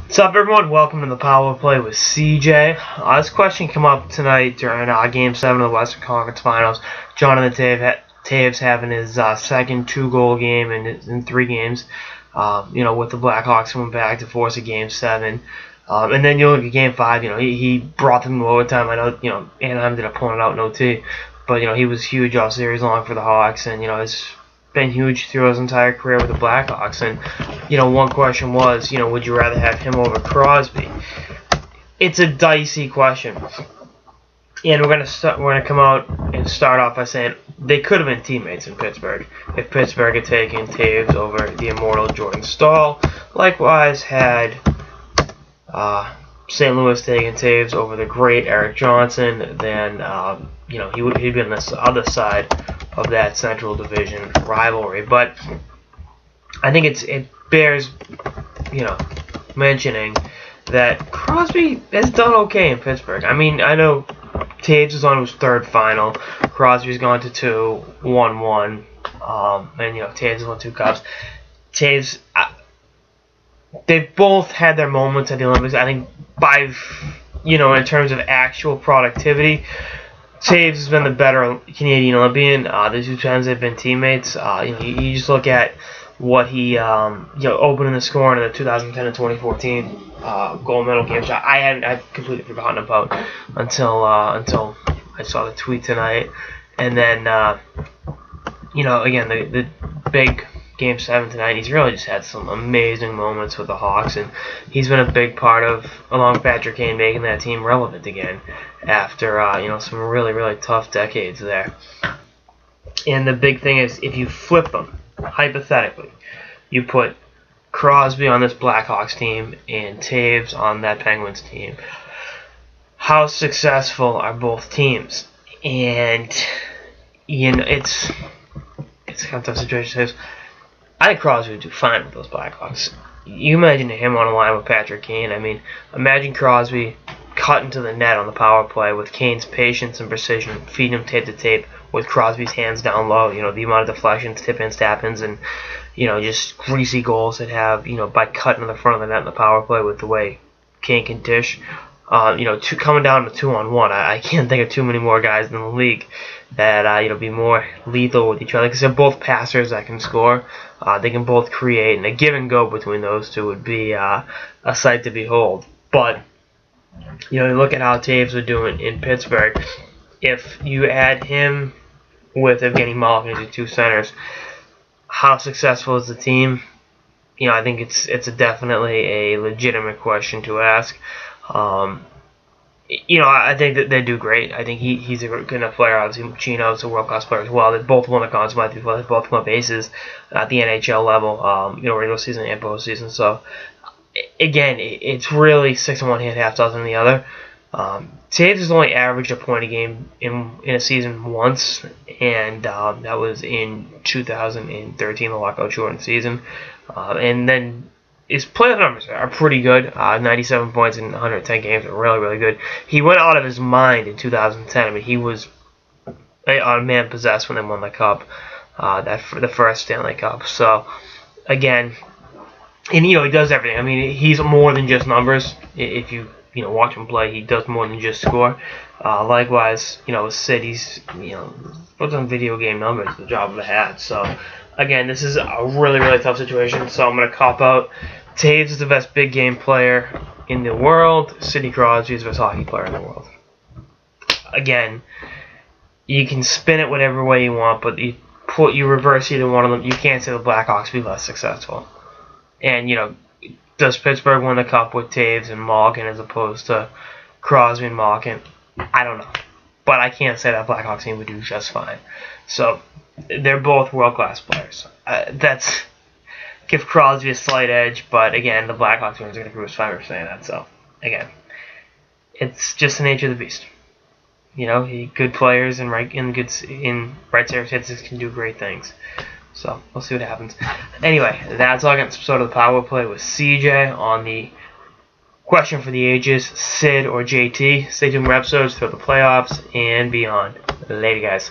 What's up, everyone? Welcome to the Power Play with CJ. This question came up tonight during Game 7 of the Western Conference Finals. Jonathan Toews having his second two-goal game in 3 games. With the Blackhawks coming back to force a Game 7. And then you look at Game 5, he brought them to overtime. I know, Anaheim did a pulling out in OT. But, he was huge all series long for the Hawks. And, it's been huge through his entire career with the Blackhawks. And, one question was, would you rather have him over Crosby? It's a dicey question. And we're gonna come out and start off by saying they could have been teammates in Pittsburgh if Pittsburgh had taken Toews over the immortal Jordan Staal. Likewise, had St. Louis taken Toews over the great Eric Johnson, then he'd been on the other side of that Central Division rivalry. But I think it bears mentioning that Crosby has done okay in Pittsburgh. I mean, I know Toews is on his 3rd final. Crosby's gone to 2, won 1, and Toews has won 2 cups. Toews, they've both had their moments at the Olympics. I think in terms of actual productivity, Toews has been the better Canadian Olympian. The 2 times they've been teammates. You just look at what he opening the scoring in the 2010 and 2014 gold medal games. I'd completely forgotten about until I saw the tweet tonight. And then again the big Game 7 tonight. He's really just had some amazing moments with the Hawks, and he's been a big part of, along with Patrick Kane, making that team relevant again after some really, really tough decades there. And the big thing is, if you flip them, hypothetically, you put Crosby on this Blackhawks team and Toews on that Penguins team, how successful are both teams? And it's kind of tough situation. I think Crosby would do fine with those Blackhawks. You imagine him on a line with Patrick Kane. I mean, imagine Crosby cutting to the net on the power play with Kane's patience and precision, feeding him tape to tape with Crosby's hands down low. The amount of deflections, tip-ins, tap-ins, and just greasy goals that have by cutting to the front of the net in the power play with the way Kane can dish. Coming down to 2-on-1, I can't think of too many more guys in the league that be more lethal with each other, because they're both passers that can score. They can both create, and a give and go between those two would be a sight to behold. But you look at how Toews are doing in Pittsburgh. If you add him with Evgeny Malkin as your 2 centers, how successful is the team? I think it's definitely a legitimate question to ask. I think that they do great. I think he's a good enough player. Obviously, Chino's a world-class player as well. They both won the Conn Smythe before. They both come up aces at the NHL level, regular season and postseason. So, again, it's really 6 in one hand, half dozen in the other. Toews has only averaged a point a game in a season once, and that was in 2013, the lockout shortened season. And then his playoff numbers are pretty good. 97 points in 110 games are really, really good. He went out of his mind in 2010. I mean, he was a man possessed when they won the Cup, the first Stanley Cup. So, again, and he does everything. I mean, he's more than just numbers. If you watch him play, he does more than just score. Likewise, with City's, puts on video game numbers, the job of a hat. So, again, this is a really, really tough situation. So I'm going to cop out. Toews is the best big game player in the world. Sidney Crosby is the best hockey player in the world. Again, you can spin it whatever way you want, but you reverse either one of them. You can't say the Blackhawks be less successful. And does Pittsburgh win the Cup with Toews and Malkin as opposed to Crosby and Malkin? I don't know, but I can't say that Blackhawks team would do just fine. So they're both world-class players. Give Crosby a slight edge, but again, the Blackhawks fans are going to cruise fine for saying that. So again, it's just the nature of the beast. Good players in right circumstances can do great things. So we'll see what happens. Anyway, that's all I got in this episode of the Power Play with CJ on the question for the ages: Sid or JT. Stay tuned for episodes throughout the playoffs and beyond. Later, guys.